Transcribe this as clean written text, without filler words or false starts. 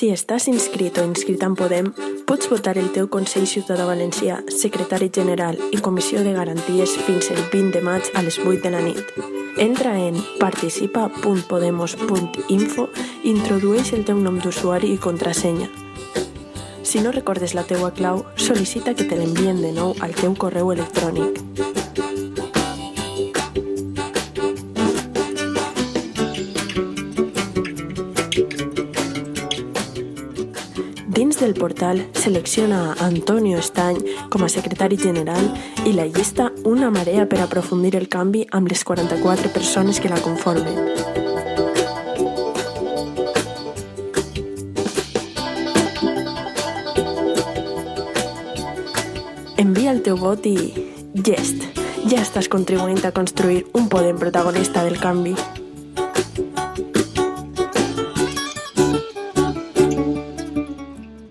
Si estàs inscrit o inscrit en Podem, pots votar el teu Consell Ciutadà Valencià, secretari general i comissió de garanties fins el 20 de maig a les 8 de la nit. Entra en participa.podemos.info i introdueix el teu nom d'usuari i contrasenya. Si no recordes la teua clau, sol·licita que te l'envien de nou al teu correu electrònic. Dins del portal, selecciona a Antonio Estany com a secretari general i la llista Una marea per aprofundir el canvi amb les 44 persones que la conformen. Envia el teu vot i... Llest! Ja estàs contribuint a construir un Podem protagonista del canvi.